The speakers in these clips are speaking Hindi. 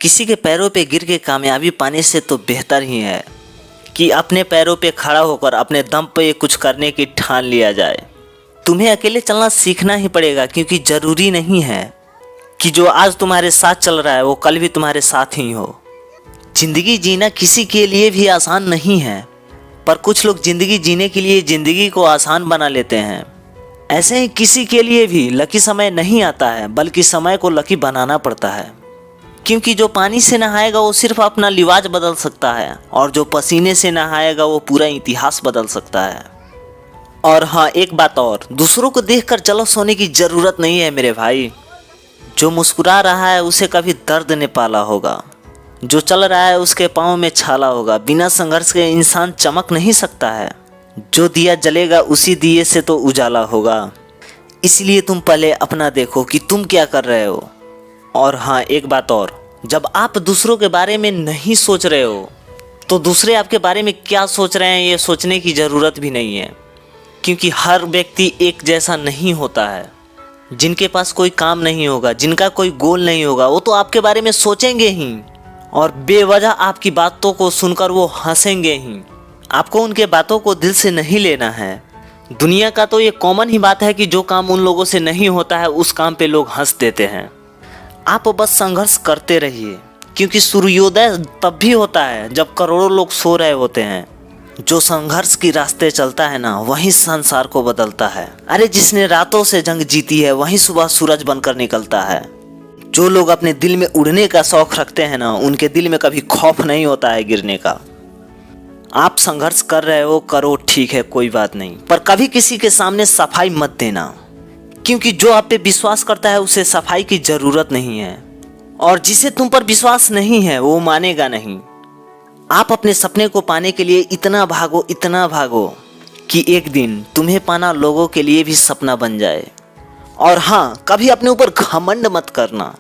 किसी के पैरों पे गिर के कामयाबी पाने से तो बेहतर ही है कि अपने पैरों पे खड़ा होकर अपने दम पे कुछ करने की ठान लिया जाए। तुम्हें अकेले चलना सीखना ही पड़ेगा, क्योंकि ज़रूरी नहीं है कि जो आज तुम्हारे साथ चल रहा है वो कल भी तुम्हारे साथ ही हो। ज़िंदगी जीना किसी के लिए भी आसान नहीं है, पर कुछ लोग ज़िंदगी जीने के लिए ज़िंदगी को आसान बना लेते हैं। ऐसे ही किसी के लिए भी लकी समय नहीं आता है, बल्कि समय को लकी बनाना पड़ता है। क्योंकि जो पानी से नहाएगा वो सिर्फ अपना लिवाज बदल सकता है, और जो पसीने से नहाएगा वो पूरा इतिहास बदल सकता है। और हाँ, एक बात और, दूसरों को देखकर जलस होने की ज़रूरत नहीं है मेरे भाई। जो मुस्कुरा रहा है उसे कभी दर्द ने पाला होगा, जो चल रहा है उसके पाँव में छाला होगा। बिना संघर्ष के इंसान चमक नहीं सकता है। जो दिया जलेगा उसी दिए से तो उजाला होगा। इसलिए तुम पहले अपना देखो कि तुम क्या कर रहे हो। और हाँ, एक बात और, जब आप दूसरों के बारे में नहीं सोच रहे हो तो दूसरे आपके बारे में क्या सोच रहे हैं ये सोचने की ज़रूरत भी नहीं है। क्योंकि हर व्यक्ति एक जैसा नहीं होता है। जिनके पास कोई काम नहीं होगा, जिनका कोई गोल नहीं होगा, वो तो आपके बारे में सोचेंगे ही, और बेवजह आपकी बातों को सुनकर वो हंसेंगे ही। आपको उनके बातों को दिल से नहीं लेना है। दुनिया का तो ये कॉमन ही बात है कि जो काम उन लोगों से नहीं होता है उस काम पे लोग हंस देते हैं। आप बस संघर्ष करते रहिए, क्योंकि सूर्योदय तब भी होता है जब करोड़ों लोग सो रहे होते हैं। जो संघर्ष के रास्ते चलता है ना, वही संसार को बदलता है। अरे जिसने रातों से जंग जीती है वही सुबह सूरज बनकर निकलता है। जो लोग अपने दिल में उड़ने का शौक रखते हैं ना, उनके दिल में कभी खौफ नहीं होता है गिरने का। आप संघर्ष कर रहे हो, करो, ठीक है, कोई बात नहीं, पर कभी किसी के सामने सफाई मत देना। क्योंकि जो आप पे विश्वास करता है उसे सफाई की ज़रूरत नहीं है, और जिसे तुम पर विश्वास नहीं है वो मानेगा नहीं। आप अपने सपने को पाने के लिए इतना भागो कि एक दिन तुम्हें पाना लोगों के लिए भी सपना बन जाए। और हाँ, कभी अपने ऊपर घमंड मत करना,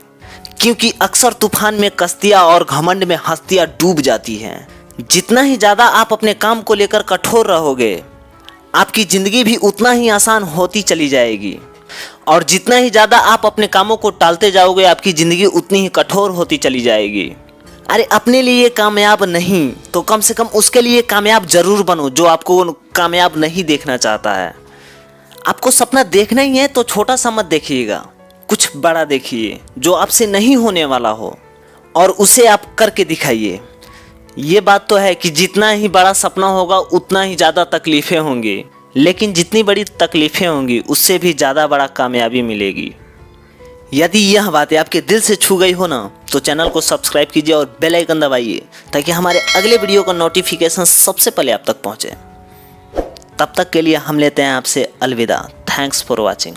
क्योंकि अक्सर तूफान में कश्तियाँ और घमंड में हस्तियाँ डूब जाती हैं। जितना ही ज़्यादा आप अपने काम को लेकर कठोर रहोगे, आपकी ज़िंदगी भी उतना ही आसान होती चली जाएगी, और जितना ही ज़्यादा आप अपने कामों को टालते जाओगे, आपकी ज़िंदगी उतनी ही कठोर होती चली जाएगी। अरे अपने लिए कामयाब नहीं तो कम से कम उसके लिए कामयाब जरूर बनो जो आपको कामयाब नहीं देखना चाहता है। आपको सपना देखना ही है तो छोटा सा मत देखिएगा, कुछ बड़ा देखिए जो आपसे नहीं होने वाला हो, और उसे आप करके दिखाइए। ये बात तो है कि जितना ही बड़ा सपना होगा उतना ही ज़्यादा तकलीफ़ें होंगी, लेकिन जितनी बड़ी तकलीफ़ें होंगी उससे भी ज़्यादा बड़ा कामयाबी मिलेगी। यदि यह बातें आपके दिल से छू गई हो ना, तो चैनल को सब्सक्राइब कीजिए और बेल आइकन दबाइए, ताकि हमारे अगले वीडियो का नोटिफिकेशन सबसे पहले आप तक पहुंचे। तब तक के लिए हम लेते हैं आपसे अलविदा। Thanks for watching.